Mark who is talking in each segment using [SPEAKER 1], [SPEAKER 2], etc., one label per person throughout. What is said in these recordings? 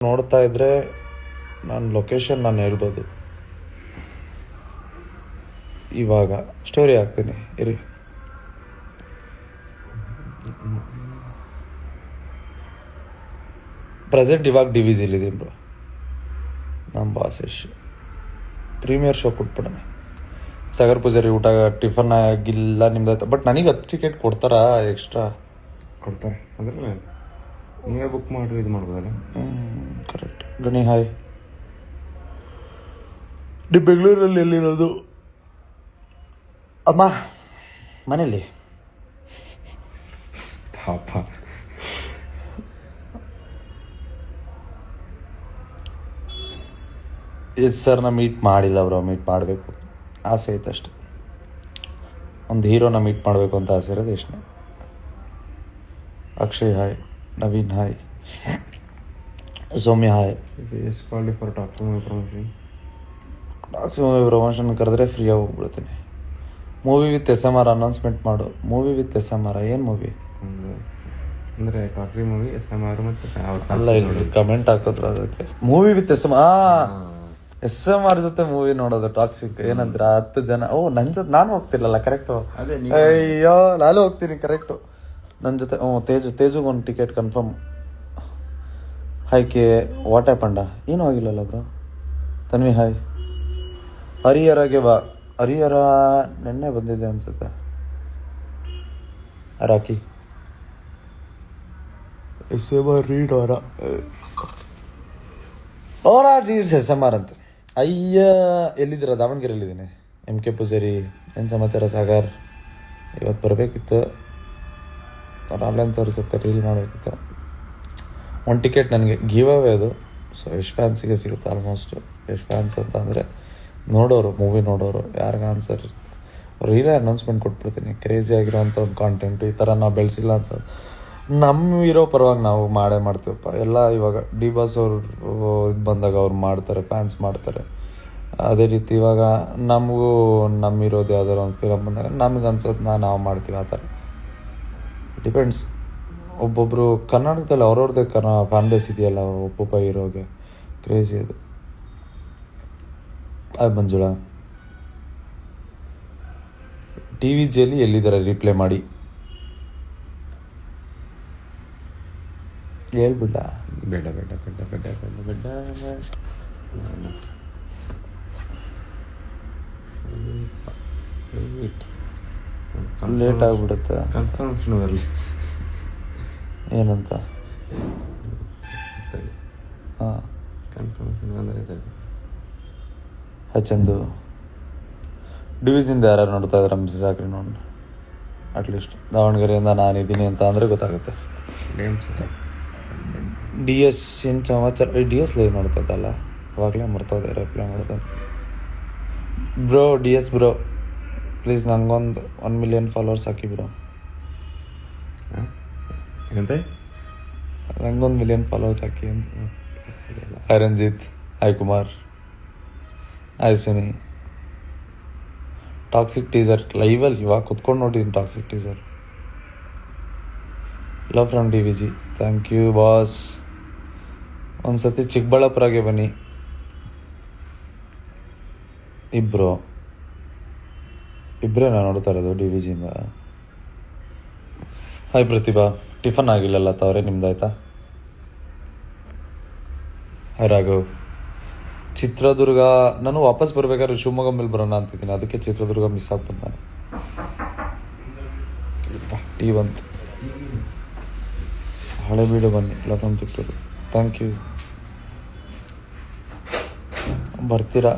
[SPEAKER 1] ನೋಡ್ತಾ ಇದ್ರೆ ನಾನು ಲೊಕೇಶನ್ ನಾನು ಹೇಳ್ಬೋದು. ಇವಾಗ ಸ್ಟೋರಿ ಹಾಕ್ತೀನಿ ಇರಿ. ಪ್ರೆಸೆಂಟ್ ಇವಾಗ DVGಲಿದ್ದೀನಿ ಬ್ರೋ. ನಮ್ಮ ಬಾಸ್ ಪ್ರೀಮಿಯರ್ ಶೋ ಕೊಟ್ಬಿಡೋಣ. ಸಾಗರ್ ಪೂಜಾರಿ ಊಟ ಟಿಫನ್ ಆಗಿಲ್ಲ ನಿಮ್ದು. ಬಟ್ ನನಗೆ 10 ಟಿಕೆಟ್ ಕೊಡ್ತಾರಾ? ಎಕ್ಸ್ಟ್ರಾ
[SPEAKER 2] ಕೊಡ್ತಾರೆ. ಅದರಲ್ಲ ನೀವೇ ಬುಕ್ ಮಾಡಿ ಇದು ಮಾಡ್ಬೋದಲ್ಲ.
[SPEAKER 1] ಕರೆಕ್ಟ್. ಗಣಿ ಹಾಯ್. ನೀವು ಬೆಂಗಳೂರಲ್ಲಿ ಎಲ್ಲಿರೋದು? ಅಮ್ಮ ಮನೇಲಿ.
[SPEAKER 2] ಪಾಪ
[SPEAKER 1] ಎಸ್ ಸರ್, ನಾ ಮೀಟ್ ಮಾಡಿಲ್ಲ ಬ್ರೋ. ಮೀಟ್ ಮಾಡಬೇಕು ಆಸೆ ಐತೆ ಅಷ್ಟೆ. ಒಂದು ಹೀರೋನ ಮೀಟ್ ಮಾಡಬೇಕು ಅಂತ ಆಸೆ ಇರೋದು ಎಷ್ಟೇ. Akshay hi. Naveen hi. Soumya hi.
[SPEAKER 2] Yes called for talk to my promotion.
[SPEAKER 1] Promotion ಕರೆದ್ರೆ ಫ್ರೀಯಾಗಿ ಹೋಗ್ಬಿಡ್ತೀನಿ. ಮೂವಿ ವಿತ್ SMR ಅನೌನ್ಸ್ಮೆಂಟ್ ಮಾಡು. ಮೂವಿ ವಿತ್ SMR ಏನು ಮೂವಿ?
[SPEAKER 2] ಅಂದರೆ ಟಾಕ್ರಿ ಮೂವಿ SMR ಮತ್ತು
[SPEAKER 1] ಅಲ್ಲ, ಇಲ್ಲಿ ಕಮೆಂಟ್ ಹಾಕಿದ್ರು ಅದಕ್ಕೆ. ಮೂವಿ ವಿತ್ SMR ಜೊತೆ ಮೂವಿ ನೋಡೋದು ಟಾಕ್ಸಿಕ್ ಏನಂದ್ರೆ 10 ಜನ. ನನ್ನ ಜೊತೆ ನಾನು ಹೋಗ್ತಿಲ್ಲಲ್ಲ. ಕರೆಕ್ಟು. ಅಯ್ಯೋ, ನಾನು ಹೋಗ್ತೀನಿ ಕರೆಕ್ಟು ನನ್ನ ಜೊತೆ. ತೇಜುಗೆ ಒಂದು ಟಿಕೆಟ್ ಕನ್ಫರ್ಮ್. ಹಾಯ್ಕೆ ವಾಟೆ ಪಂಡ ಏನೂ ಆಗಿಲ್ಲಲ್ಲ ಬ್ರೋ. ತನ್ವಿ ಹಾಯ್. ಹರಿಹರಗೆ ಬಾ. ಹರಿಹರ ನೆನ್ನೆ ಬಂದಿದೆ ಅನ್ಸುತ್ತೆ. ರಾಕಿ ರೀಡ್ ರೀಡ್ಸ್ SMR ಅಂತ. ಅಯ್ಯ, ಎಲ್ಲಿದ್ದೀರ? ದಾವಣಗೆರೆಯಲ್ಲಿದ್ದೀನಿ. MK ಪೂಜಾರಿ ಏನು ಸಮಾಚಾರ? ಸಾಗರ್ ಇವತ್ತು ಬರಬೇಕಿತ್ತು. ರಾಮ್ಲನ್ ಸರ್ ಜೊತೆ ರೀಲ್ ಮಾಡಬೇಕಿತ್ತು. ಒಂದು ಟಿಕೆಟ್ ನನಗೆ ಗಿವ್ ಅವೇ ಅದು. ಸೊ ಎಷ್ಟು ಫ್ಯಾನ್ಸಿಗೆ ಸಿಗುತ್ತೆ ಆಲ್ಮೋಸ್ಟ್. ಎಷ್ಟು ಫ್ಯಾನ್ಸ್ ಅಂತ ಅಂದರೆ ನೋಡೋರು, ಮೂವಿ ನೋಡೋರು, ಯಾರಿಗೆ ಆನ್ಸರ್ ರೀಲೇ ಅನೌನ್ಸ್ಮೆಂಟ್ ಕೊಟ್ಬಿಡ್ತೀನಿ. ಕ್ರೇಜಿ ಆಗಿರೋಂಥ ಒಂದು ಕಾಂಟೆಂಟು ಈ ಥರ ನಾವು ಬೆಳೆಸಿಲ್ಲ ಅಂತ ನಮ್ಮ ಇರೋ ಪರವಾಗಿ ನಾವು ಮಾಡ್ತೀವಪ್ಪ. ಎಲ್ಲ ಇವಾಗ D-Boss ಅವರು ಇದು ಬಂದಾಗ ಅವ್ರು ಮಾಡ್ತಾರೆ, ಫ್ಯಾನ್ಸ್ ಮಾಡ್ತಾರೆ. ಅದೇ ರೀತಿ ಇವಾಗ ನಮಗೂ ನಮ್ಮಿರೋದು ಯಾವ್ದಾರು ಒಂದು ಫಿಲಮ್ ಬಂದಾಗ ನಮಗೆ ಅನ್ಸೋದು ನಾವು ಮಾಡ್ತೀವಿ. ಆ ಥರ ಡಿಪೆಂಡ್ಸ್. ಒಬ್ಬೊಬ್ಬರು ಕರ್ನಾಟಕದಲ್ಲಿ ಅವ್ರವ್ರದ್ದೇ ಫ್ಯಾನ್ ಬೇಸ್ ಇದೆಯಲ್ಲ. ಒಬ್ಬೊಬ್ಬ ಹೀರೋಗೆ ಕ್ರೇಜಿ ಅದು. ಮಂಜುಳಾ DVGಯಲ್ಲಿ ಎಲ್ಲಿದ್ದಾರೆ? ರಿಪ್ಲೈ ಮಾಡಿ ಹೇಳ್ಬಿಡ.
[SPEAKER 2] ಬೇಡ ಬೇಡ ಬೇಡ ಬೇಡ ಬೇಡ ಬೇಡ
[SPEAKER 1] ಲೇಟ್ ಆಗಿಬಿಡುತ್ತೆ.
[SPEAKER 2] ಕನ್ಫರ್ಮೇಷನ್ ಬರಲಿ
[SPEAKER 1] ಏನಂತ. ಹಾಂ,
[SPEAKER 2] ಕನ್ಫರ್ಮೇಷನ್ ಬಂದರೆ
[SPEAKER 1] ಚಂದು DVGಯಿಂದ ಯಾರು ನೋಡ್ತಾ ಇದ್ದಾರೆ? ಮಿಸ್ ಹಾಕ್ರಿ ನೋಡಿ. ಅಟ್ಲೀಸ್ಟ್ ದಾವಣಗೆರೆಯಿಂದ ನಾನಿದ್ದೀನಿ ಅಂತ ಅಂದರೆ ಗೊತ್ತಾಗುತ್ತೆ. DS ಏನು ಸಮಾಚಾರ? DS ಲೈವ್ ನೋಡ್ತಾ ಇದ್ದಲ್ಲ ಅವಾಗಲೇ ಮರ್ತೋದೆ ರಿಪ್ಲೈ ಮಾಡಿದೆ. ಬ್ರೋ DS ಬ್ರೋ ಪ್ಲೀಸ್ ನಂಗೊಂದು 1 ಮಿಲಿಯನ್ ಫಾಲೋವರ್ಸ್ ಹಾಕಿ ಬ್ರೋ.
[SPEAKER 2] ಏನಂತೆ?
[SPEAKER 1] ನಂಗೊಂದು 1 ಮಿಲಿಯನ್ ಫಾಲೋವರ್ಸ್ ಹಾಕಿ ಅಂತ. Hi Ranjith. Hi Kumar. Hi Suni. Toxic teaser ಲೈವಲ್ಲಿ ಇವಾಗ ಕುತ್ಕೊಂಡು ನೋಡಿದ್ದೀನಿ. Toxic teaser. Love from DVG. Thank you boss. ಒಂದು ಸತಿ ಚಿಕ್ಕಬಳ್ಳಾಪುರಗೆ ಬನ್ನಿ. ಇಬ್ಬರೇ ನಾನು ನೋಡ್ತಾ ಇರೋದು DVGಯಿಂದ. ಹಾಯ್ ಪ್ರತಿಭಾ. ಟಿಫನ್ ಆಗಿಲ್ಲಲ್ಲ ತವರೇ, ನಿಮ್ದಾಯ್ತಾ? ಹಾಯ್ ರಾಘವ್. ಚಿತ್ರದುರ್ಗ ನಾನು ವಾಪಸ್ ಬರ್ಬೇಕಾದ್ರೆ ಶಿವಮೊಗ್ಗ ಮೇಲೆ ಬರೋಣ ಅಂತಿದ್ದೀನಿ. ಅದಕ್ಕೆ ಚಿತ್ರದುರ್ಗ ಮಿಸ್ ಆಗ್ಬೋದು. ನಾನು ಟೀ ಬಂತು. ಹಳೆಬೀಡು ಬನ್ನಿ. ಲಕ್ಷ್ಮಣ್ ಚಿತ್ತೂರು. Thank you. ಬರ್ತೀರಾ?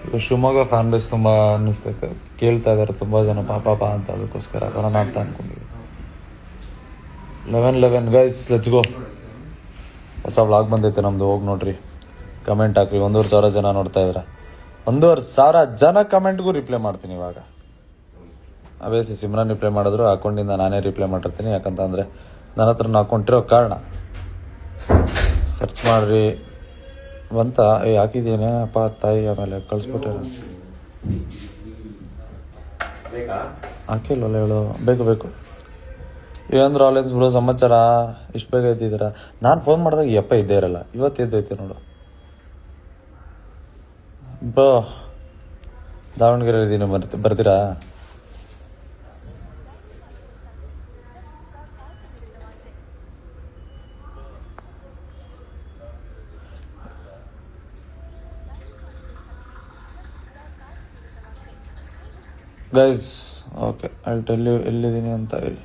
[SPEAKER 1] ಈಗ ಶಿವಮೊಗ್ಗ ಫ್ಯಾನ್ ಬೇಸ್ ತುಂಬ ಅನ್ನಿಸ್ತೈತೆ. ಕೇಳ್ತಾ ಇದ್ದಾರೆ ತುಂಬ ಜನ ಪಾಪ ಅಂತ. ಅದಕ್ಕೋಸ್ಕರ ಬರೋಣ ಅಂತ ಅಂದ್ಕೊಂಡಿದ್ವಿ. 11 ಗೈಸ್ ಲೆಟ್ಸ್ ಗೋ. ಹೊಸ ವ್ಲಾಗ್ ಬಂದೈತೆ ನಮ್ಮದು, ಹೋಗಿ ನೋಡ್ರಿ. ಕಮೆಂಟ್ ಹಾಕ್ರಿ. 1,500 ಜನ ನೋಡ್ತಾ ಇದ್ದಾರೆ. 1,500 ಜನ ಕಮೆಂಟ್ಗೂ ರಿಪ್ಲೈ ಮಾಡ್ತೀನಿ ಇವಾಗ. ಅವೇಸಿ ಸಿಮ್ರನ್ ರಿಪ್ಲೈ ಮಾಡಿದ್ರು ಅಕೌಂಟಿಂದ ನಾನೇ ರಿಪ್ಲೈ ಮಾಡಿರ್ತೀನಿ. ಯಾಕಂತಂದರೆ ನನ್ನ ಹತ್ರ ಅಕೌಂಟ್ ಇರೋ ಕಾರಣ. ಸರ್ಚ್ ಮಾಡಿರಿ ಬಂತ. ಹಾಕಿದ್ದೀನಿ ಅಪ್ಪ ತಾಯಿ. ಆಮೇಲೆ ಕಳಿಸ್ಬಿಟ್ಟೆ. ಹಾಕಿಲ್ವಲ್ಲ ಹೇಳು. ಬೇಕು ಏನು ರಾಲೆನ್ಸ್ ಬ್ರೋ ಸಮಾಚಾರ? ಇಷ್ಟು ಬೇಗ ಎದ್ದಿದ್ದೀರಾ? ನಾನು ಫೋನ್ ಮಾಡಿದಾಗ ಯಪ್ಪ ಇದ್ದೇ ಇರಲ್ಲ, ಇವತ್ತು ಎದ್ದೈತೆ ನೋಡು ಬ್ರೋ. ದಾವಣಗೆರೆ ಇದ್ದೀನಿ, ಬರ್ತೀರಾ? Guys okay, I tell you ಎಲ್ಲಿದ್ದೀನಿ ಅಂತ ಹೇಳಿ.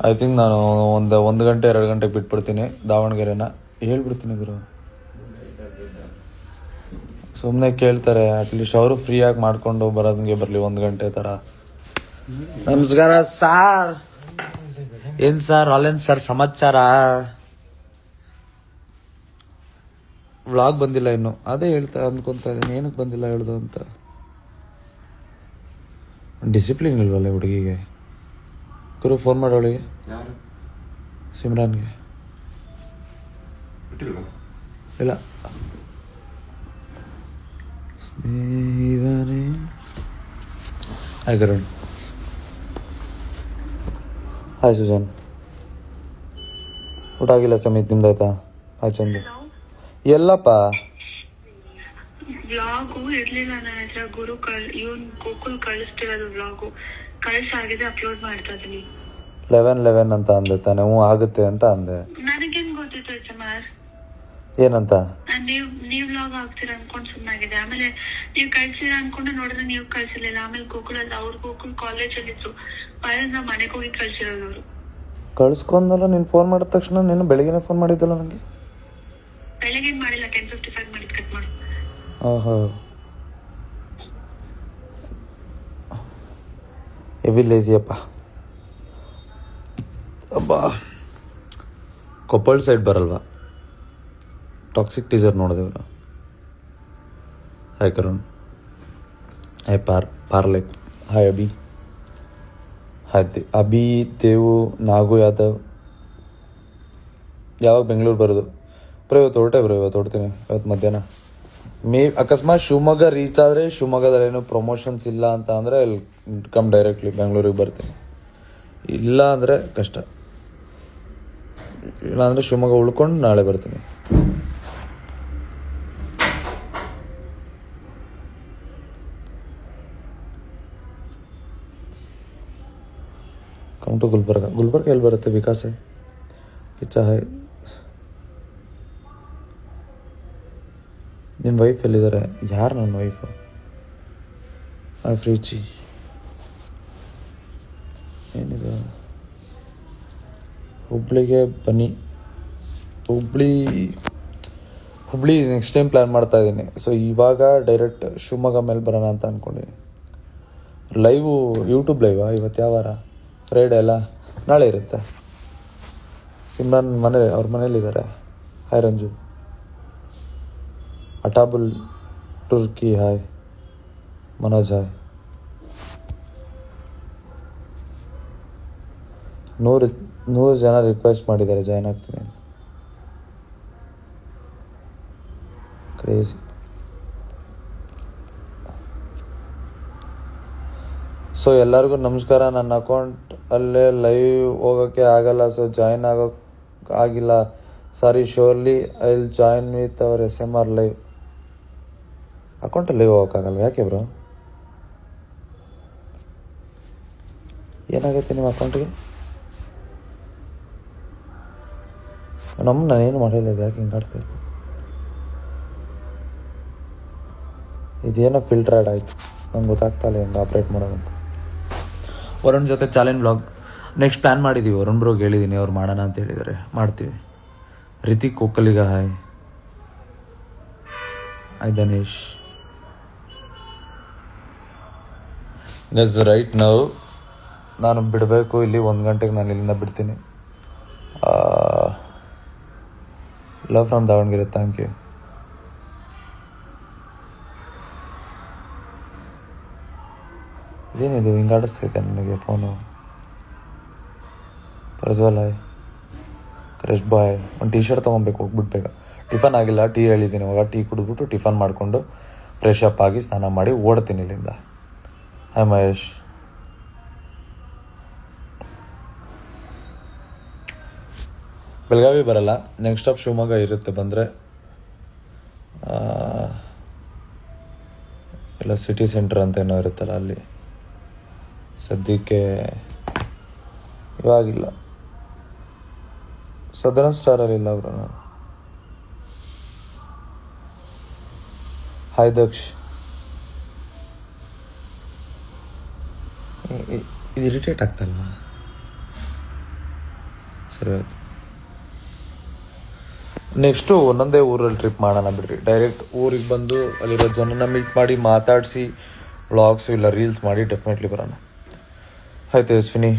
[SPEAKER 1] ಐ ಥಿಂಕ್ ನಾನು ಒಂದು ಗಂಟೆ 2 ಗಂಟೆಗೆ ಬಿಟ್ಬಿಡ್ತೀನಿ ದಾವಣಗೆರೆನ. ಹೇಳ್ಬಿಡ್ತೀನಿ ಗುರು, ಸುಮ್ಮನೆ ಕೇಳ್ತಾರೆ, ಅಟ್ಲೀಸ್ಟ್ ಅವರು ಫ್ರೀಯಾಗಿ ಮಾಡ್ಕೊಂಡು ಬರೋದಂಗೆ ಬರಲಿ 1 ಗಂಟೆ ಥರ. ನಮಸ್ಕಾರ ಸಾರ್. ಏನು ಸರ್ ರಾಲೆನ್ಸ್ ಸರ್ ಸಮಾಚಾರ? ವ್ಲಾಗ್ ಬಂದಿಲ್ಲ ಇನ್ನು, ಅದೇ ಅಂದ್ಕೊತಾ ಇದ್ದೀನಿ, ಏನಕ್ಕೆ ಬಂದಿಲ್ಲ ಹೇಳ್ದು ಅಂತ. ಡಿಸಿಪ್ಲಿನ್ ಇಲ್ವಲ್ಲ ಹುಡುಗಿಗೆ. ಗುರು ಫೋನ್ ಮಾಡೋಳಿಗೆ, ಸಿಮ್ರಾನ್ಗೆ. ಇಲ್ಲ ಸ್ನೇಹಿತನೇ. ಹಾಯ್ ಕರುಣ್. ಹಾಯ್ ಸುಜಾನ್. ಊಟ ಆಗಿಲ್ಲ ಸಮಿತ್, ನಿಮ್ದಾಯ್ತಾ? ಹಾಯ್ ಚಂದು. ಎಲ್ಲಪ್ಪ
[SPEAKER 3] ವ್ಲಾಗು ಇರ್ಲಿಲ್ಲ ನನ್ನ ಹತ್ರ. ಗುರು ಇವನ್ ಗೋಕುಲ್ ಕಳಿಸ್ತಿರೋದು ವ್ಲಾಗು ಕಳ್ಸಾಗಿದೆ, ಅಪ್ಲೋಡ್ ಮಾಡ್ತಾ ಇದೀನಿ.
[SPEAKER 1] 11 ಅಂತ ಅಂದೆ ತಾನೆ? ಹ್ಞೂ ಆಗುತ್ತೆ ಅಂತ ಅಂದೆ.
[SPEAKER 3] ನನಗೇನ್ ಗೊತ್ತಿತ್ತು ಸುಮಾರ್
[SPEAKER 1] ಏನಂತ?
[SPEAKER 3] ನೀವ್ ವ್ಲಾಗ್ ಆಗ್ತೀರ ಅನ್ಕೊಂಡ್ ಸುಮ್ನಾಗಿದೆ. ಆಮೇಲೆ ನೀವ್ ಕಳ್ಸಿರ ಅನ್ಕೊಂಡು ನೋಡಿದ್ರೆ ನೀವ್ ಕಳ್ಸಿರ್ಲಿಲ್ಲ. ಆಮೇಲೆ ಗೋಕುಲ್ ಅವ್ರ ಗೋಕುಲ್ ಕಾಲೇಜ್ ಅಲ್ಲಿ ಇತ್ತು, ನಾವ್ ಮನೆಗೆ ಹೋಗಿ ಕಳ್ಸಿರೋದು ಅವರು.
[SPEAKER 1] ಕಳ್ಸ್ಕೊಂಡಲ್ಲ ನೀನು ಫೋನ್ ಮಾಡಿದ ತಕ್ಷಣ? ನೀನು ಬೆಳಗ್ಗೆನೆ ಫೋನ್ ಮಾಡಿದ್ದಲ್ಲ ನನಗೆ.
[SPEAKER 3] ಬೆಳಗ್ಗೆನ್ ಮಾಡಿಲ್ಲ, 10:55 ಮಾಡಿದ್, ಕಟ್ ಮಾಡು.
[SPEAKER 1] ಓಹೋ, ಹೆವಿ ಲೇಜಿಯಪ್ಪ. ಅಬ್ಬಾ, ಕೊಪ್ಪಳ ಸೈಡ್ ಬರಲ್ವಾ? ಟಾಕ್ಸಿಕ್ ಟೀಸರ್ ನೋಡಿದೆವಲ್ಲ. ಹಾಯ್ ಕರುಣ್. ಹಾಯ್ ಪಾರ್ಲೆಕ್. ಹಾಯ್ ಅಭಿ. ಹಾಯ್ ಅಭಿ, ದೇವು, ನಾಗು ಯಾದವ್. ಯಾವಾಗ ಬೆಂಗಳೂರು ಬರೋದು? ಇವತ್ತು ಹೊರಡ್ತೀನಿ ಇವತ್ತು ಮಧ್ಯಾಹ್ನ. ಅಕಸ್ಮಾತ್ ಶಿವಮೊಗ್ಗ ರೀಚ್ ಆದರೆ, ಶಿವಮೊಗ್ಗದಲ್ಲಿ ಏನೋ ಪ್ರಮೋಷನ್ಸ್ ಇಲ್ಲ ಅಂತ ಅಂದರೆ ಅಲ್ಲಿ ಕಮ್ ಡೈರೆಕ್ಟ್ಲಿ ಬೆಂಗಳೂರಿಗೆ ಬರ್ತೀನಿ. ಇಲ್ಲ ಅಂದರೆ ಕಷ್ಟ. ಇಲ್ಲಾಂದರೆ ಶಿವಮೊಗ್ಗ ಉಳ್ಕೊಂಡು ನಾಳೆ ಬರ್ತೀನಿ. ಕಮ್ ಟು ಗುಲ್ಬರ್ಗ ಎಲ್ಲಿ ಬರುತ್ತೆ? ವಿಕಾಸೆ ಕಿಚ್ಚ. ಹಾಯ್. ನಿಮ್ಮ ವೈಫ್ ಎಲ್ಲಿದ್ದಾರೆ? ಯಾರು ನನ್ನ ವೈಫು? ಫ್ರೀಚಿ ಏನಿದೆ? ಹುಬ್ಳಿಗೆ ಬನ್ನಿ. ಹುಬ್ಳಿ ನೆಕ್ಸ್ಟ್ ಟೈಮ್ ಪ್ಲ್ಯಾನ್ ಮಾಡ್ತಾ ಇದ್ದೀನಿ. ಸೊ ಇವಾಗ ಡೈರೆಕ್ಟ್ ಶಿವಮೊಗ್ಗ ಮೇಲೆ ಬರೋಣ ಅಂತ ಅಂದ್ಕೊಂಡಿದ್ದೀನಿ. ಯೂಟ್ಯೂಬ್ ಲೈವಾ? ಇವತ್ತು ಯಾವ ವಾರ? ಫ್ರೈಡೇ ಅಲ್ಲ, ನಾಳೆ ಇರುತ್ತೆ. ಸಿಮ್ರಾನ್ ಅವ್ರ ಮನೇಲಿದ್ದಾರೆ. ಹಾಯ್ ರಂಜು. ಅಟಾಬುಲ್ ಟುರ್ಕಿ. ಹಾಯ್ ಮನೋಜ್. ಹಾಯ್. 100 ಜನ ರಿಕ್ವೆಸ್ಟ್ ಮಾಡಿದ್ದಾರೆ ಜಾಯ್ನ್ ಆಗ್ತೀನಿ ಅಂತ. ಕ್ರೇಜಿ. ಸೊ ಎಲ್ಲರಿಗೂ ನಮಸ್ಕಾರ. ನನ್ನ ಅಕೌಂಟ್ ಅಲ್ಲೇ ಲೈವ್ ಹೋಗೋಕ್ಕೆ ಆಗಲ್ಲ, ಸೊ ಜಾಯ್ನ್ ಆಗಿಲ್ಲ. Sorry, surely I will join with our SMR live. ಅಕೌಂಟಲ್ಲಿ ಹೋಗೋಕ್ಕಾಗಲ್ಲ? ಯಾಕೆ ಬ್ರೋ? ಏನಾಗೈತೆ ನಿಮ್ಮ ಅಕೌಂಟಿಗೆ? ನಾನೇನು ಮಾಡಿಲ್ಲ, ಇದು ಯಾಕೆ ಹಿಂಗೆ ಆಡ್ತಾಯಿತ್ತು? ಇದೇನೋ ಫಿಲ್ಟರ್ ಆ್ಯಡ್ ಆಯಿತು, ನಂಗೆ ಗೊತ್ತಾಗ್ತಾಯಿಲ್ಲ ಹೆಂಗೆ ಆಪ್ರೇಟ್ ಮಾಡೋದಂತ. ವರುಣ್ ಜೊತೆ ಚಾಲೆಂಜ್ ಬ್ಲಾಗ್ ನೆಕ್ಸ್ಟ್ ಪ್ಲ್ಯಾನ್ ಮಾಡಿದ್ದೀವಿ. ವರುಣ್ ಬ್ರೋಗೆ ಹೇಳಿದ್ದೀನಿ, ಅವ್ರು ಮಾಡೋಣ ಅಂತ ಹೇಳಿದ್ದಾರೆ, ಮಾಡ್ತೀವಿ. Rithik Okkaliga. Hi. Hi Dhanesh. Guess right ನಾವು ನಾನು ಬಿಡಬೇಕು ಇಲ್ಲಿ 1 ಗಂಟೆಗೆ. ನಾನು ಇಲ್ಲಿಂದ ಬಿಡ್ತೀನಿ. Love from Davanagere. Thank you. ಇದೇನಿದು ಹಿಂಗೆ ಆಡಿಸ್ತೈತೆ ನನಗೆ phone? Prajwal. Hi. Crush boy. ಒಂದು ಟೀ ಶರ್ಟ್ ತೊಗೊಬೇಕು, ಹೋಗ್ಬಿಡ್ಬೇಕು. ಟಿಫನ್ ಆಗಿಲ್ಲ, ಟೀ ಹೇಳಿದ್ದೀನಿ. ಇವಾಗ ಟೀ ಕುಡಿದ್ಬಿಟ್ಟು ಟಿಫನ್ ಮಾಡಿಕೊಂಡು ಫ್ರೆಶ್ ಅಪ್ ಆಗಿ ಸ್ನಾನ ಮಾಡಿ ಓಡ್ತೀನಿ ಇಲ್ಲಿಂದ. ಹಾಯ್ ಮಹೇಶ್. ಬೆಳಗಾವಿ ಬರಲ್ಲ, ನೆಕ್ಸ್ಟ್ ಸ್ಟಾಪ್ ಶಿವಮೊಗ್ಗ ಇರುತ್ತೆ. ಬಂದರೆ ಎಲ್ಲ ಸಿಟಿ ಸೆಂಟರ್ ಅಂತ ಏನೋ ಇರುತ್ತಲ್ಲ ಅಲ್ಲಿ. ಸದ್ಯಕ್ಕೆ ಇವಾಗಿಲ್ಲ, ಸದರ್ನ್ ಸ್ಟಾರಲ್ಲಿ ಇಲ್ಲ ಅವರು. ನಾನು ಹಾಯ್ ದಕ್ಷ್. ಇದು ಇರಿಟೇಟ್ ಆಗ್ತಲ್ವಾ? ಸರಿ ಆಯ್ತು. ನೆಕ್ಸ್ಟು ಒಂದೊಂದೇ ಊರಲ್ಲಿ ಟ್ರಿಪ್ ಮಾಡೋಣ ಬಿಡ್ರಿ. ಡೈರೆಕ್ಟ್ ಊರಿಗೆ ಬಂದು ಅಲ್ಲಿರೋ ಜನನ ಮೀಟ್ ಮಾಡಿ ಮಾತಾಡಿಸಿ ವ್ಲಾಗ್ಸು ಇಲ್ಲ ರೀಲ್ಸ್ ಮಾಡಿ ಡೆಫಿನೆಟ್ಲಿ ಬರೋಣ. ಹಾಯ್ ತೇಜಸ್ವಿನಿ.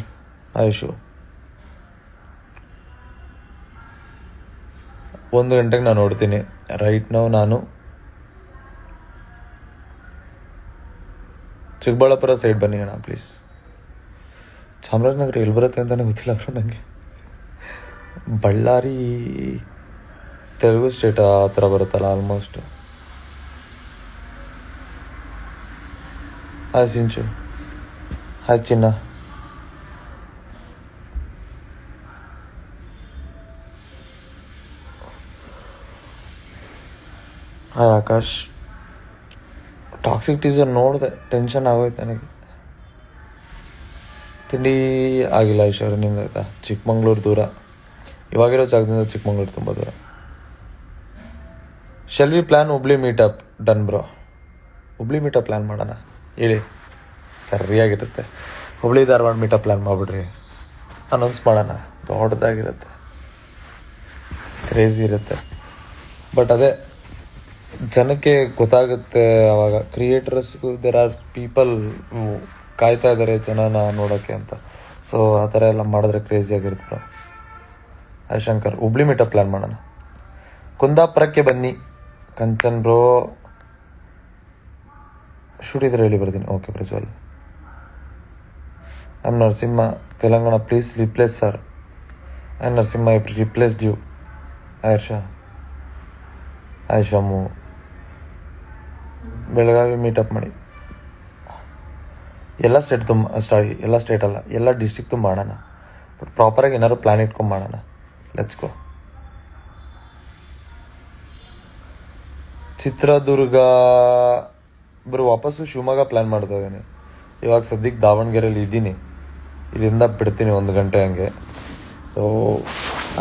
[SPEAKER 1] ಹಾಯ್ ಶು. 1 ಗಂಟೆಗೆ ನಾನು ನೋಡ್ತೀನಿ. ರೈಟ್ ನಾವು ನಾನು ಚಿಕ್ಕಬಳ್ಳಾಪುರ ಸೈಡ್ ಬನ್ನಿ ಅಣ್ಣ ಪ್ಲೀಸ್. ಚಾಮರಾಜನಗರ ಎಲ್ಲಿ ಬರುತ್ತೆ ಅಂತಲೇ ಗೊತ್ತಿಲ್ಲ ಬ್ರೋ ನನಗೆ. ಬಳ್ಳಾರಿ ತೆಲುಗು ಸ್ಟೇಟ್ ಆ ಥರ ಬರುತ್ತಲ್ಲ ಆಲ್ಮೋಸ್ಟ್. ಹಾಯ್ ಸಿಂಚು. ಹಾಯ್ ಚಿನ್ನ. ಹಾಯ್ ಆಕಾಶ್. ಟಾಕ್ಸಿಕ್ ಟೀಸರ್ ನೋಡಿದೆ, ಟೆನ್ಷನ್ ಆಗೋಯ್ತು ನನಗೆ. ತಿಂಡಿ ಆಗಿಲ್ಲ ಐಶ್ವರ್ಯ, ನಿಮ್ದು ಆಯ್ತಾ? ಚಿಕ್ಕಮಂಗ್ಳೂರು ದೂರ, ಇವಾಗಿರೋ ಜಾಗದಿಂದ ಚಿಕ್ಕಮಂಗ್ಳೂರು ತುಂಬ ದೂರ. Shall we plan Hubli meetup? Done bro. Hubli meetup plan ಮಾಡೋಣ, ಹೇಳಿ, ಸರಿಯಾಗಿರುತ್ತೆ. ಹುಬ್ಳಿ ಧಾರವಾಡ ಮೀಟಪ್ ಪ್ಲ್ಯಾನ್ ಮಾಡಿಬಿಡ್ರಿ, ಅನೌನ್ಸ್ ಮಾಡೋಣ. ದೊಡ್ಡದಾಗಿರುತ್ತೆ, ಕ್ರೇಜಿ ಇರುತ್ತೆ. ಬಟ್ ಅದೇ ಜನಕ್ಕೆ ಗೊತ್ತಾಗುತ್ತೆ ಅವಾಗ. ಕ್ರಿಯೇಟರ್ಸ್ಗೂ ದೇರ್ ಆರ್ ಪೀಪಲ್ ಕಾಯ್ತಾ ಇದ್ದಾರೆ ಜನನ ನೋಡೋಕ್ಕೆ ಅಂತ. ಸೊ ಆ ಥರ ಎಲ್ಲ ಮಾಡಿದ್ರೆ ಕ್ರೇಜಿ ಆಗಿರುತ್ತೆ bro. Hi Shankar. Hubli meetup plan ಮಾಡೋಣ. ಕುಂದಾಪುರಕ್ಕೆ ಬನ್ನಿ ಕಂಚನ್ ಬ್ರೋ. ಶೂಟ್ ಇದ್ರೆ ಹೇಳಿ ಬರ್ತೀನಿ. Okay Prajwal. I'm Narasimha Telangana. Please replace sir. I Narasimha replaced you. Hi Harsha. Hi Shamu. Belagavi meetup ಮಾಡಿ. ಎಲ್ಲ ಸ್ಟೇಟ್ ಎಲ್ಲ ಸ್ಟೇಟ್ ಅಲ್ಲ, ಎಲ್ಲ ಡಿಸ್ಟ್ರಿಕ್ಟ್ ತುಂಬ ಮಾಡೋಣ. ಬಟ್ ಪ್ರಾಪರಾಗಿ ಏನಾದ್ರು ಪ್ಲ್ಯಾನ್ ಇಟ್ಕೊಂಡು ಮಾಡೋಣ. Let's go. ಚಿತ್ರದುರ್ಗ ಬರೋ ವಾಪಸ್ಸು ಶಿವಮೊಗ್ಗ ಪ್ಲ್ಯಾನ್ ಮಾಡ್ತಾ ಇದ್ದೀನಿ. ಇವಾಗ ಸದ್ಯಕ್ಕೆ ದಾವಣಗೆರೆಯಲ್ಲಿ ಇದ್ದೀನಿ, ಇಲ್ಲಿಂದ ಬಿಡ್ತೀನಿ 1 ಗಂಟೆ ಹಂಗೆ. ಸೊ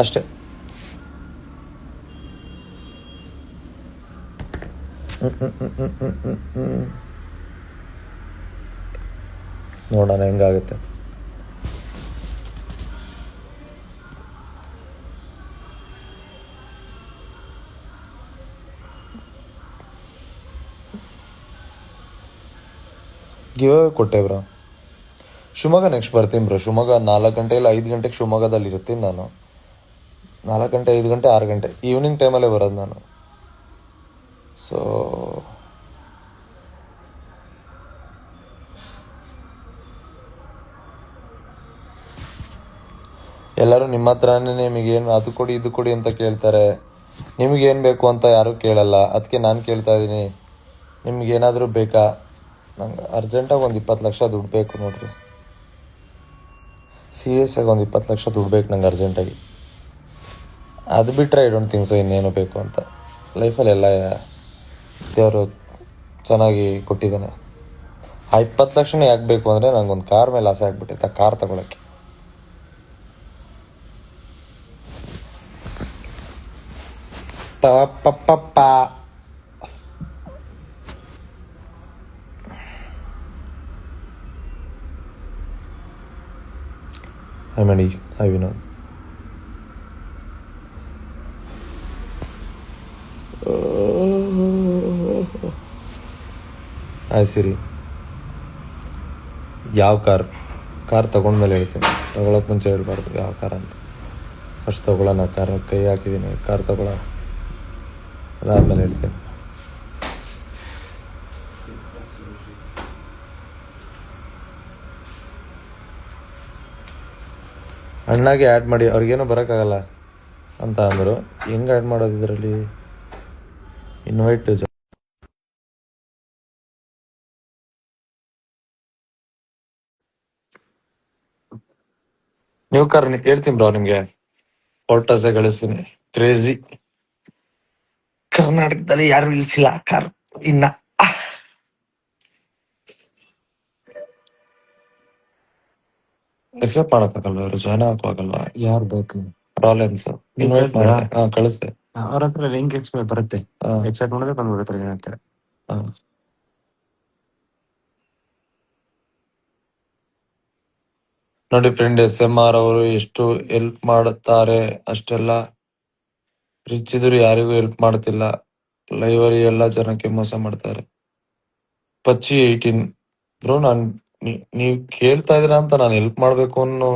[SPEAKER 1] ಅಷ್ಟೇ. ನೋಡೋಣ ಹೆಂಗಾಗುತ್ತೆ. ಗಿವ್ ಕೊಟ್ಟೆ ಬ್ರೋ. ಶಿವಮೊಗ್ಗ ನೆಕ್ಸ್ಟ್ ಬರ್ತೀನಿ ಬ್ರೋ. ಶಿವಮೊಗ್ಗ 4 ಗಂಟೆ ಇಲ್ಲ 5 ಗಂಟೆಗೆ ಶಿವಮೊಗ್ಗದಲ್ಲಿ ಇರ್ತೀನಿ ನಾನು. 4 ಗಂಟೆ 5 ಗಂಟೆ 6 ಗಂಟೆ ಈವ್ನಿಂಗ್ ಟೈಮಲ್ಲೇ ಬರೋದು ನಾನು. ಸೊ ಎಲ್ಲರೂ ನಿಮ್ಮ ಹತ್ರನೇ ನಿಮಗೇನು ಅದು ಕೊಡಿ ಇದು ಕೊಡಿ ಅಂತ ಕೇಳ್ತಾರೆ. ನಿಮಗೇನು ಬೇಕು ಅಂತ ಯಾರೂ ಕೇಳಲ್ಲ. ಅದಕ್ಕೆ ನಾನು ಕೇಳ್ತಾ ಇದ್ದೀನಿ, ನಿಮ್ಗೇನಾದರೂ ಬೇಕಾ? ನಂಗೆ ಅರ್ಜೆಂಟಾಗಿ ಒಂದು 20 ಲಕ್ಷ ದುಡ್ಡು ಬೇಕು ನೋಡ್ರಿ. ಸೀರಿಯಸ್ ಆಗಿ ಒಂದು 20 ಲಕ್ಷ ದುಡ್ಡು ಬೇಕು ನಂಗೆ ಅರ್ಜೆಂಟಾಗಿ. ಅದು ಬಿಟ್ಟರೆ ಐ ಡೋಂಟ್ ಥಿಂಕ್ ಸೊ ಇನ್ನೇನು ಬೇಕು ಅಂತ. ಲೈಫಲ್ಲಿ ಎಲ್ಲ ದೇವರು ಚೆನ್ನಾಗಿ ಕೊಟ್ಟಿದ್ದಾನೆ. ಆ 20 ಲಕ್ಷನೇ ಯಾಕೆ ಬೇಕು ಅಂದರೆ ನಂಗೊಂದು ಕಾರ್ ಮೇಲೆ ಆಸೆ ಆಗ್ಬಿಟ್ಟೈತೆ. ಆ ಕಾರ್ ತಗೊಳಕ್ಕೆ ಪಪ್ಪ ಹಾಯ್ ಮಣಿ. ಹಾಯ್ ವಿನೋದ್. ಹಾಯ್ ಸಿರಿ. ಯಾವ ಕಾರ್ ತಗೊಂಡ್ಮೇಲೆ ಹೇಳ್ತೀನಿ, ತಗೊಳಕ್ಕೆ ಮುಂಚೆ ಹೇಳ್ಬಾರ್ದು ಯಾವ ಕಾರ್ ಅಂತ. ಫಸ್ಟ್ ತೊಗೊಳ್ಳೋಣ, ಕಾರ್ ಕೈ ಹಾಕಿದ್ದೀನಿ, ಕಾರ್ ತಗೊಳ್ಳೋಣ, ಅದಾದಮೇಲೆ ಹೇಳ್ತೀನಿ. ಅಣ್ಣಾಗೆ ಆ್ಯಡ್ ಮಾಡಿ, ಅವ್ರಿಗೇನೋ ಬರೋಕ್ಕಾಗಲ್ಲ ಅಂತ ಅಂದರು. ಹೆಂಗೆ ಆ್ಯಡ್ ಮಾಡೋದು ಇದರಲ್ಲಿ? ಇನ್ವೈಟ್ ನೀವು ಕಾರ್ ಹೇಳ್ತೀನಿ ಬ್ರೋ ನಿಮ್ಗೆ. ಫೋರ್ಟಸೆ ಕಳಿಸ್ತೀನಿ. ಕ್ರೇಜಿ. ಕರ್ನಾಟಕದಲ್ಲಿ ಯಾರು ನಿಲ್ಸಿಲ್ಲ ಕಾರ್ ಇನ್ನ. ಎಕ್ಸೆಪ್ಟ್ ಮಾಡಕ್ಕಾಗಲ್ವ ಇವರು, ಜಾಯ್ನ್ ಹಾಕುವಾಗಲ್ವಾ?
[SPEAKER 2] ಯಾರು ಬೇಕು?
[SPEAKER 1] ರಾಲೆನ್ಸ್
[SPEAKER 2] ನೀವ್
[SPEAKER 1] ಇನ್ವೈಟ್
[SPEAKER 2] ಕಳ್ಸಿದ್ರಾ?
[SPEAKER 1] ಮಾಡಿದೆ. ಕಳಿಸ್ದೆ.
[SPEAKER 2] ಅವ್ರ ಹತ್ರ ಲಿಂಕ್ ಎಕ್ಸ್ಪೈರ್ ಬರುತ್ತೆ.
[SPEAKER 1] ಹಾ,
[SPEAKER 2] ಎಕ್ಸೆಪ್ಟ್ ಮಾಡಿದ್ರೆ ಬಂದ್ಬಿಡುತ್ತೆ ಜನ ಹತ್ರ.
[SPEAKER 1] ಹಾ. ನೋಡಿ ಫ್ರೆಂಡ್, SMR ಅವರು ಎಷ್ಟು ಹೆಲ್ಪ್ ಮಾಡುತ್ತಾರೆ ಅಷ್ಟೆಲ್ಲ ರಿಚ್ ಇದ್ರು ಯಾರಿಗೂ ಹೆಲ್ಪ್ ಮಾಡ್ತಿಲ್ಲ. ಲೈವರಿ ಎಲ್ಲ ಜನಕ್ಕೆ ಮೋಸ ಮಾಡ್ತಾರೆ. ಪಚ್ಚಿ 18 ಬ್ರೋ, ನೀವ್ ಕೇಳ್ತಾ ಇದೀರ ಅಂತ ನಾನು ಹೆಲ್ಪ್ ಮಾಡ್ಬೇಕು ಅನ್ನೋ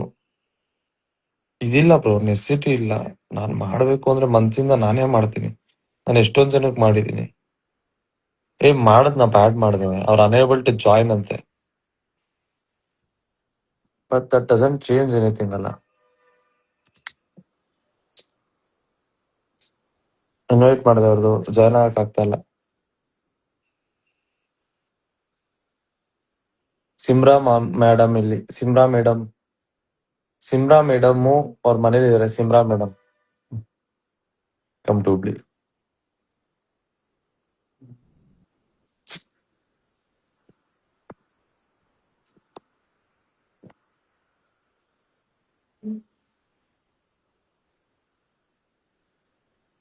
[SPEAKER 1] ಇದಿಲ್ಲ ಬ್ರೋ, ನೆಸಿಟಿ ಇಲ್ಲ. ನಾನ್ ಮಾಡ್ಬೇಕು ಅಂದ್ರೆ ಮನ್ಸಿಂದ ನಾನೇ ಮಾಡ್ತೀನಿ. ನಾನು ಎಷ್ಟೊಂದ್ ಜನಕ್ಕೆ ಮಾಡಿದೀನಿ. ನಾ ಬ್ಯಾಡ್ ಮಾಡಿದೆ, ಅವ್ರ ಅನೇಬಲ್ ಟು ಜಾಯಿನ್ ಅಂತೆ. But that doesn't change anything ಅಲ್ಲ. ಇನ್ವೈಟ್ ಮಾಡಿದೆ, ಅವ್ರದ್ದು ಜಾಯ್ನ್ ಆಗಕ್ ಆಗ್ತಾ ಇಲ್ಲ. ಸಿಮ್ರಾ ಮೇಡಮ್ ಇಲ್ಲಿ, ಸಿಮ್ರಾ ಮೇಡಮ್ ಅವ್ರ ಮನೇಲಿ ಇದಾರೆ. Simra madam come to Hubli.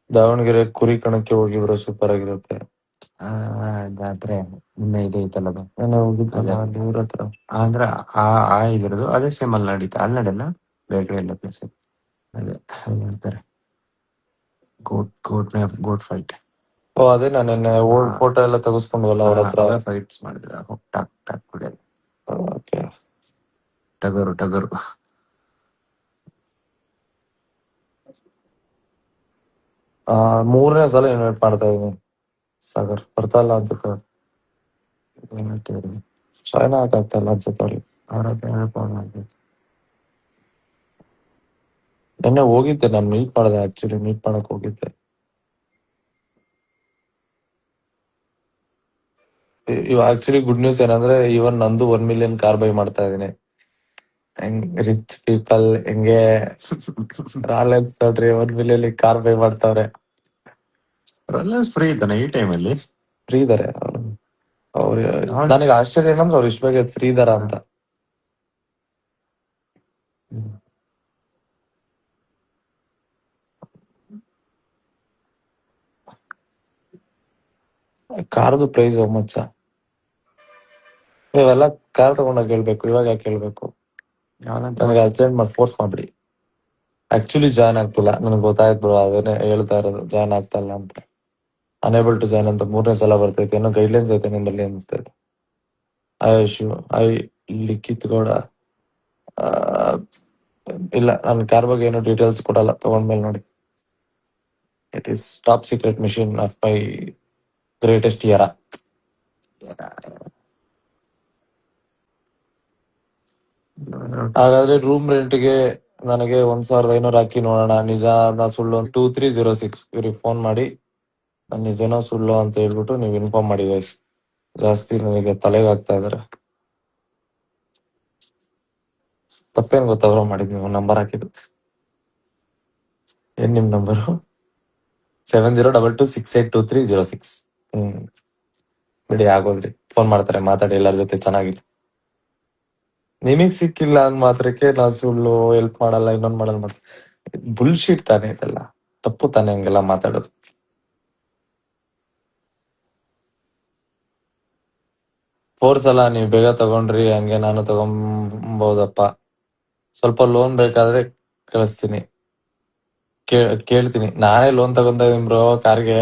[SPEAKER 1] Davanagere ಕುರಿ ಕಣಕ್ಕೆ ಹೋಗಿ ಬ್ರೋ, ಸೂಪರ್ ಆಗಿರುತ್ತೆ.
[SPEAKER 2] ಅದಾದ್ರೆ ಇನ್ನ ಇದೆ ಐತಲ್ಲ ಅದು.
[SPEAKER 1] ನಾನು ಹೋಗಿದ್ದಲ್ಲ
[SPEAKER 2] ಅದೇ.
[SPEAKER 1] ಅಲ್ಲಿ ಊರ ಹತ್ರ.
[SPEAKER 2] ಅಂದ್ರೆ ಆ ಇದ್ರದ್ದು ಅದೇ ಸೇಮ್ ಅಲ್ಲಿ ನಡೀತಾ, ಅಲ್ಲಿ ನಡೆಯಲ್ಲ, ಬೇರೆ ಕಡೆ ಎಲ್ಲ ಪ್ಲೇಸ್. ಅದೇ ಅದೇ ಹೇಳ್ತಾರೆ ಗೋಟ್ ಫೈಟ್.
[SPEAKER 1] ಓ ಅದೇ, ನಾನು ನಿನ್ನೆ ಓಲ್ಡ್ ಫೋಟೋ ಎಲ್ಲ ತೆಗೆಸ್ಕೊಂಡ್ವಲ್ಲ ಅವ್ರ ಹತ್ರ.
[SPEAKER 2] ಫೈಟ್ಸ್ ಮಾಡಿದ್ರೆ ಟಾಕ್ ಟಾಕ್ ಕುಡಿಯೋದು.
[SPEAKER 1] ಓಕೆ.
[SPEAKER 2] ಟಗರು
[SPEAKER 1] ಮೂರನೇ ಸಲ ಇನ್ವೈಟ್ ಮಾಡ್ತಾ ಇದೀನಿ. ಸಾಗರ್ ಬರ್ತಾ ಇಲ್ಲ ಅನ್ಸುತ್ತೆ. ಜಾಯ್ನ್ ಆಗಕ್ಕಾಗ್ತಾ ಇಲ್ಲ ಅನ್ಸುತ್ತೆ ಅವ್ರಿಗೆ.
[SPEAKER 2] ಅವ್ರ ಹತ್ರ
[SPEAKER 1] ನಿನ್ನೆ ಹೋಗಿದ್ದೆ, ನಾನು ಮೀಟ್ ಮಾಡಿದೆ. ಆಕ್ಚುಲಿ ಮೀಟ್ ಮಾಡಕ್ ಹೋಗಿದ್ದೆ. ಇವ್ ಆಕ್ಚುಲಿ ಗುಡ್ ನ್ಯೂಸ್ ಏನಂದ್ರೆ, ಇವನ್ ನಂದು 1 million ಕಾರ್ ಬೈ ಮಾಡ್ತಾ ಇದೀನಿ. ರಿಚ್ ಪೀಪಲ್ ಹೆಂಗೆ ರಾಲೆನ್ಸ್ ನೋಡ್ರಿ 1 million ಕಾರ್ ಬೈ ಮಾಡ್ತಾವ್ರೆ.
[SPEAKER 2] ರಿಲಯನ್ಸ್ ಫ್ರೀ ಇದ್ದಾನೆ ಈ ಟೈಮಲ್ಲಿ.
[SPEAKER 1] ಫ್ರೀ ಇದಾರೆ ಅವ್ರು. ನನಗೆ ಆಶ್ಚರ್ಯ ಏನಂದ್ರೆ ಅವ್ರು ಇಷ್ಟ ಬೇಗ ಫ್ರೀ ಇದಾರ ಅಂತ. ಕಾರ್ದು ಪ್ರೈಸ್ ಮಚ್ಚ. ನೀವೆಲ್ಲ ಕಾರ್ ತಗೊಂಡಾಗ ಹೇಳ್ಬೇಕು, ಇವಾಗ ಯಾಕೆ ಹೇಳ್ಬೇಕು? ನನಗೆ ಅರ್ಜೆಂಟ್ ಮಾಡಿ ಫೋರ್ಸ್ ಮಾಡ್ಬಿಡಿ. ಆಕ್ಚುಲಿ ಜಾಯ್ನ್ ಆಗ್ತಿಲ್ಲ, ನನಗೆ ಗೊತ್ತಾಯ್ತು. ಅದನ್ನೇ ಹೇಳ್ತಾ ಇರೋದು, ಜಾಯ್ನ್ ಆಗ್ತಾ ಇಲ್ಲ ಅಂತ. ಅನೇಬಲ್ ಟು ಜಾಯ್ನ್ ಅಂತ 3ನೇ ಸಲ ಬರ್ತೈತೆ. ಏನೋ ಗೈಡ್ಲೈನ್ಸ್ ಐತೆ ನಿಮ್ಮಲ್ಲಿ ಅನಿಸ್ತೈತೆ. ಲಿಖಿತ್ ಗೌಡ ಇಲ್ಲ, ನನ್ನ ಕಾರ್ ಬಗ್ಗೆ ಏನು ಡೀಟೇಲ್ಸ್ ಕೊಡಲ್ಲ. ತಗೊಂಡ್ಮೇಲೆ ನೋಡಿ. It is top secret mission of my greatest year. ಹಾಗಾದ್ರೆ ರೂಮ್ ರೆಂಟ್ಗೆ ನನಗೆ 1,500 ಹಾಕಿ ನೋಡೋಣ. ನಿಜ ಸುಳ್ಳು 2306 ಇವ್ರಿಗೆ ಫೋನ್ ಮಾಡಿ ನಾನು ನಿಜನೋ ಸುಳ್ಳು ಅಂತ ಹೇಳ್ಬಿಟ್ಟು ನೀವು ಇನ್ಫಾರ್ಮ್ ಮಾಡಿ ಗೈಸ್. ಜಾಸ್ತಿ ನನಗೆ ತಲೆಗೆ ಆಗ್ತಾ ಇದಾರೆ. ತಪ್ಪೇನ್ ಗೊತ್ತವ್ರ ಮಾಡಿದ್ ನೀವು ನಂಬರ್ ಹಾಕಿದ್ದು. ಏನ್ ನಿಮ್ ನಂಬರು? 7022682306. ಬಿಡಿ, ಆಗೋದ್ರಿ. ಫೋನ್ ಮಾಡ್ತಾರೆ, ಮಾತಾಡಿ ಎಲ್ಲರ ಜೊತೆ ಚೆನ್ನಾಗಿ. ನಿಮಗ್ ಸಿಕ್ಕಿಲ್ಲ ಅಂದ್ ಮಾತ್ರಕ್ಕೆ ನಾ ಸುಳ್ಳು ಹೆಲ್ಪ್ ಮಾಡಲ್ಲ, ಇನ್ನೊಂದ್ ಮಾಡಲ್ಲ ಬುಲ್ಶೀಟ್ ತಾನೇ ಇದೆಲ್ಲ. ತಪ್ಪು ತಾನೇ ಹಂಗೆಲ್ಲ ಮಾತಾಡೋದು. ಫೋರ್ಸ್ ಅಲ್ಲ, ನೀವು ಬೇಗ ತಗೊಂಡ್ರಿ ಹಂಗೆ ನಾನು ತಗೊಂಬೋದಪ್ಪ. ಸ್ವಲ್ಪ ಲೋನ್ ಬೇಕಾದ್ರೆ ಕಳಿಸ್ತೀನಿ, ಕೇಳ್ತೀನಿ. ನಾನೇ ಲೋನ್ ತಗೊಂತ ಇದೀನಿ ಬ್ರೋ ಕಾರ್ಗೆ.